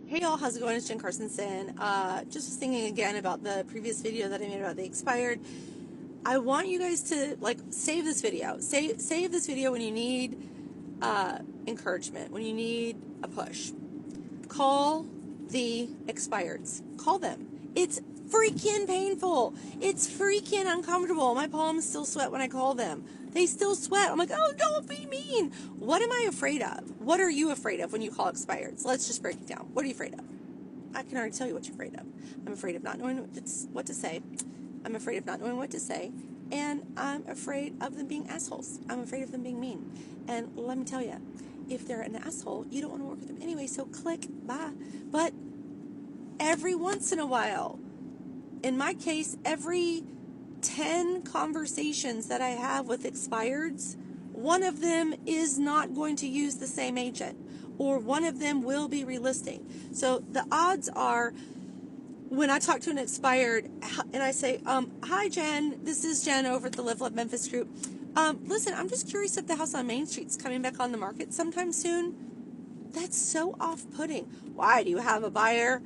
Hey y'all, how's it going? It's Jen Carsonson. Just was thinking again about the previous video that I made about the expired. I want you guys to save this video. Save this video when you need encouragement, when you need a push. Call the expireds. Call them. It's freaking painful. It's freaking uncomfortable. My palms still sweat when I call them. They still sweat. I'm like, oh, don't be mean. What am I afraid of? What are you afraid of when you call expireds? Let's just break it down. What are you afraid of? I can already tell you what you're afraid of. I'm afraid of not knowing what to say. I'm afraid of not knowing what to say. And I'm afraid of them being assholes. I'm afraid of them being mean. And let me tell you, if they're an asshole, you don't want to work with them anyway, so click, bye. But every once in a while, in my case, every 10 conversations that I have with expireds, one of them is not going to use the same agent, or one of them will be relisting. So the odds are, when I talk to an expired and I say, hi Jen, this is Jen over at the Live Love Memphis group. Listen, I'm just curious if the house on Main Street's coming back on the market sometime soon. That's so off-putting. Why, do you have a buyer?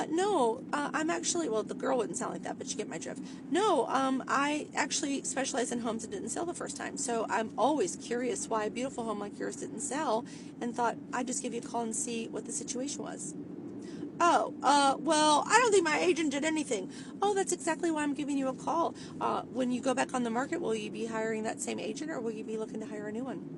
No, I'm actually, well, the girl wouldn't sound like that, but you get my drift. No, I actually specialize in homes that didn't sell the first time. So I'm always curious why a beautiful home like yours didn't sell, and thought I'd just give you a call and see what the situation was. Oh, well, I don't think my agent did anything. Oh, that's exactly why I'm giving you a call. When you go back on the market, will you be hiring that same agent, or will you be looking to hire a new one?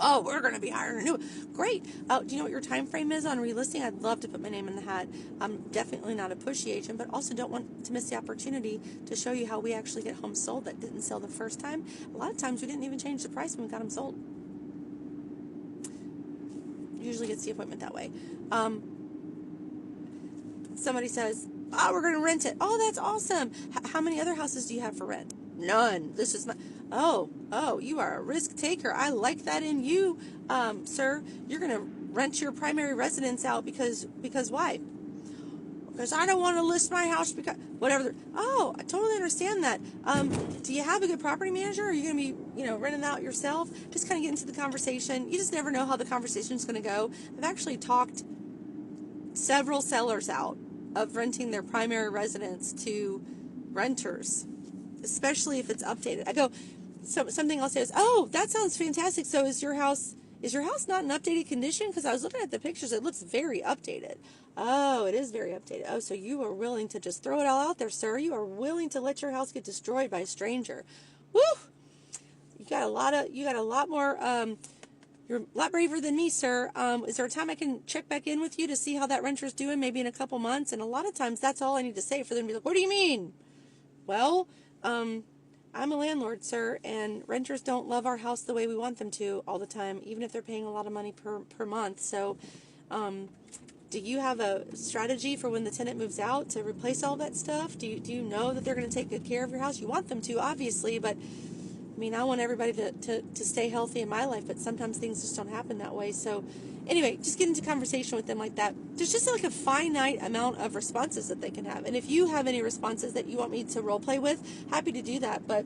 Oh, we're going to be hiring a new one. Great. Do you know what your time frame is on relisting? I'd love to put my name in the hat. I'm definitely not a pushy agent, but also don't want to miss the opportunity to show you how we actually get homes sold that didn't sell the first time. A lot of times we didn't even change the price when we got them sold. Usually gets the appointment that way. Somebody says, oh, we're going to rent it. Oh, that's awesome. How many other houses do you have for rent? None. This is not. Oh, you are a risk taker. I like that in you, sir. You're going to rent your primary residence out because why? Because I don't want to list my house because whatever. Oh, I totally understand that. Do you have a good property manager? Or are you going to be, renting out yourself? Just kind of get into the conversation. You just never know how the conversation is going to go. I've actually talked several sellers out of renting their primary residence to renters, especially if it's updated. I go, something I'll say is, oh, that sounds fantastic. So is your house not in updated condition? Because I was looking at the pictures, it looks very updated. Oh, it is very updated. Oh, so you are willing to just throw it all out there, sir. You are willing to let your house get destroyed by a stranger. Woo! You got a lot more. You're a lot braver than me, sir. Is there a time I can check back in with you to see how that renter's doing, maybe in a couple months? And a lot of times that's all I need to say for them to be like, what do you mean? Well, I'm a landlord, sir, and renters don't love our house the way we want them to all the time, even if they're paying a lot of money per month. So do you have a strategy for when the tenant moves out to replace all that stuff? Do you know that they're going to take good care of your house? You want them to, obviously, but I want everybody to stay healthy in my life, but sometimes things just don't happen that way. So anyway, just get into conversation with them like that. There's just like a finite amount of responses that they can have. And if you have any responses that you want me to role play with, happy to do that. But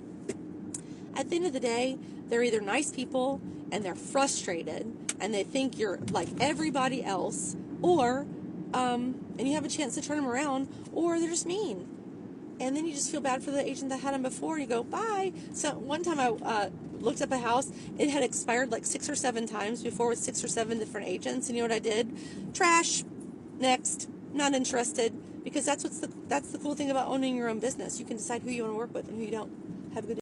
at the end of the day, they're either nice people and they're frustrated and they think you're like everybody else, or and you have a chance to turn them around, or they're just mean. And then you just feel bad for the agent that had them before. You go, bye. So one time I looked up a house. It had expired like 6 or 7 times before with 6 or 7 different agents. And you know what I did? Trash. Next. Not interested. Because that's the cool thing about owning your own business. You can decide who you want to work with and who you don't. Have a good day.